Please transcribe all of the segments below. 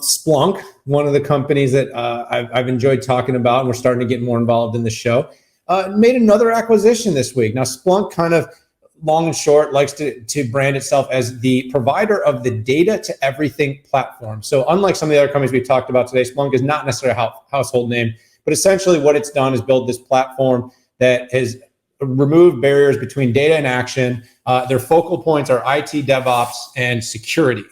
Splunk, one of the companies that I've enjoyed talking about, and we're starting to get more involved in the show, made another acquisition this week. Now, Splunk kind of long and short likes to brand itself as the provider of the data to everything platform. So unlike some of the other companies we've talked about today, Splunk is not necessarily a household name, but essentially what it's done is build this platform that has removed barriers between data and action. Their focal points are IT, DevOps, and security.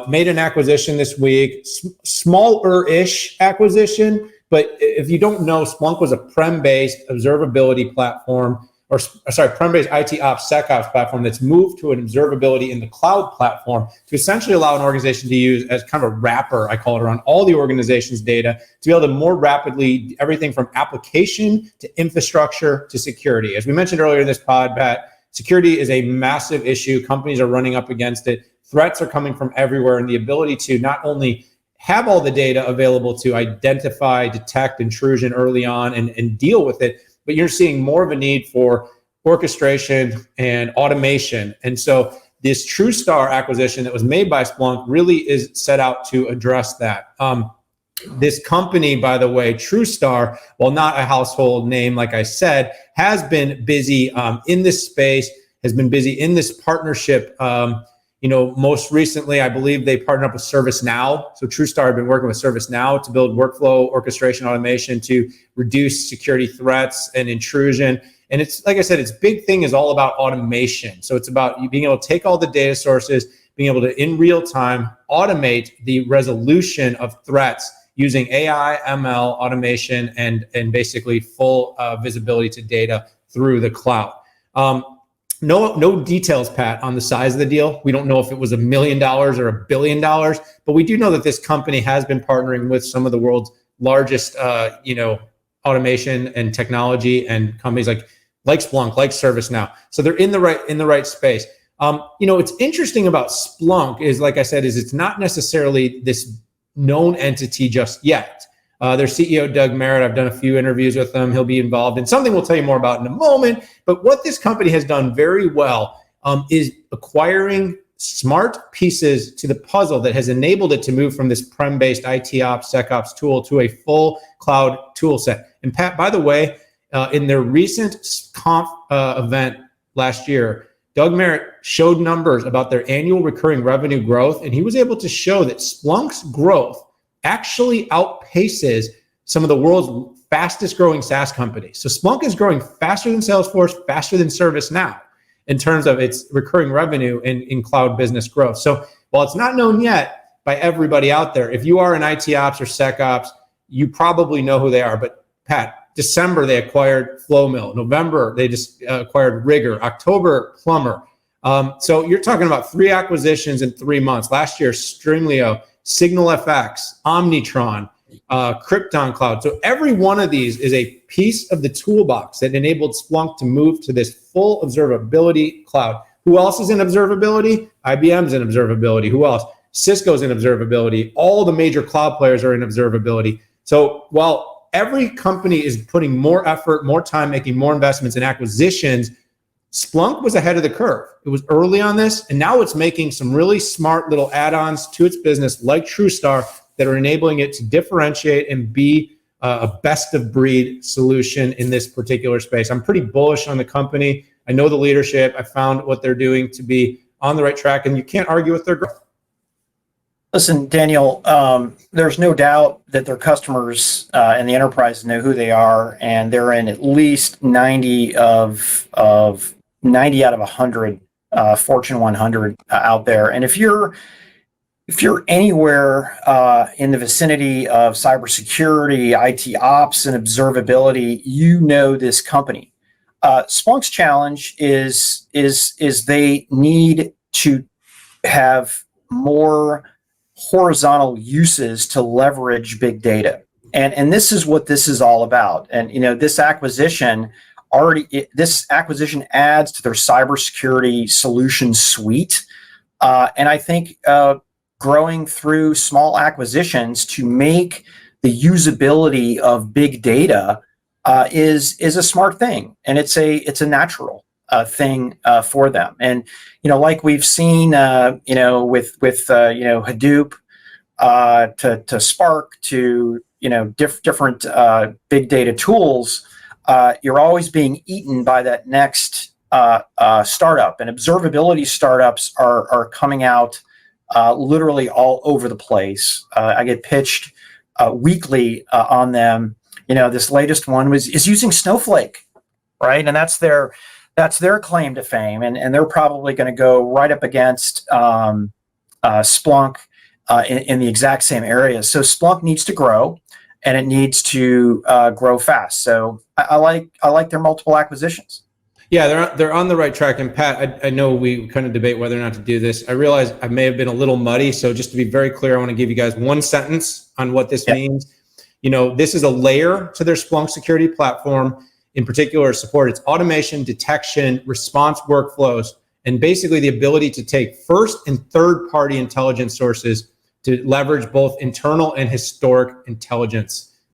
Made an acquisition this week, smaller-ish acquisition, but if you don't know, Splunk was a prem-based observability platform, prem-based IT ops, SecOps platform that's moved to an observability in the cloud platform to essentially allow an organization to use as kind of a wrapper, I call it, around all the organization's data to be able to more rapidly, everything from application to infrastructure to security. As we mentioned earlier in this pod, Pat, security is a massive issue. Companies are running up against it. Threats are coming from everywhere, and the ability to not only have all the data available to identify, detect intrusion early on and deal with it, but you're seeing more of a need for orchestration and automation. And so this Trustar acquisition that was made by Splunk really is set out to address that. This company, by the way, Trustar, while not a household name, like I said, has been busy in this space, has been busy in this partnership. Most recently, I believe they partnered up with ServiceNow. So Trustar had been working with ServiceNow to build workflow orchestration automation to reduce security threats and intrusion. And it's, like I said, its big thing is all about automation. So it's about you being able to take all the data sources, being able to, in real time, automate the resolution of threats using AI, ML, automation, and basically full visibility to data through the cloud. No details, Pat, on the size of the deal. We don't know if it was $1 million or $1 billion, but we do know that this company has been partnering with some of the world's largest, automation and technology and companies like Splunk, like ServiceNow. So they're in the right space. What's interesting about Splunk is, like I said, is it's not necessarily this known entity just yet. Their CEO, Doug Merritt, I've done a few interviews with him. He'll be involved in something we'll tell you more about in a moment. But what this company has done very well is acquiring smart pieces to the puzzle that has enabled it to move from this prem-based IT ops, SecOps tool to a full cloud tool set. And Pat, by the way, in their recent conf event last year, Doug Merritt showed numbers about their annual recurring revenue growth, and he was able to show that Splunk's growth actually outpaces some of the world's fastest growing SaaS companies. So Splunk is growing faster than Salesforce, faster than ServiceNow in terms of its recurring revenue in cloud business growth. So while it's not known yet by everybody out there, if you are an IT ops or SecOps, you probably know who they are. But Pat, December, they acquired Flowmill. November, they just acquired Rigor. October, Plumber. So you're talking about 3 acquisitions in 3 months. Last year, Streamlio, SignalFX, Omnitron, Krypton Cloud. So every one of these is a piece of the toolbox that enabled Splunk to move to this full observability cloud. Who else is in observability? IBM's in observability. Who else? Cisco's in observability. All the major cloud players are in observability. So while every company is putting more effort, more time, making more investments in acquisitions, Splunk was ahead of the curve. It was early on this, and now it's making some really smart little add-ons to its business like Trustar that are enabling it to differentiate and be a best-of-breed solution in this particular space. I'm pretty bullish on the company. I know the leadership. I found what they're doing to be on the right track, and you can't argue with their growth. Listen, Daniel, there's no doubt that their customers and the enterprise know who they are, and they're in at least 90 out of 100 Fortune 100 out there. And if you're anywhere in the vicinity of cybersecurity, IT ops, and observability, you know this company. Splunk's challenge is they need to have more horizontal uses to leverage big data, and this is what this is all about. And this acquisition adds to their cybersecurity solution suite, and I think growing through small acquisitions to make the usability of big data is a smart thing, and it's a natural thing for them. And like we've seen with Hadoop to Spark to different big data tools, you're always being eaten by that next startup. And observability startups are coming out literally all over the place. I get pitched weekly on them. This latest one is using Snowflake, right? And that's their claim to fame, and they're probably going to go right up against Splunk in the exact same areas. So Splunk needs to grow, and it needs to grow fast. So I like their multiple acquisitions. Yeah, they're on the right track. And Pat, I know we kind of debate whether or not to do this. I realize I may have been a little muddy. So just to be very clear, I want to give you guys one sentence on what this means. This is a layer to their Splunk security platform. In particular, support its automation, detection, response workflows, and basically the ability to take first and third party intelligence sources to leverage both internal and historic intelligence.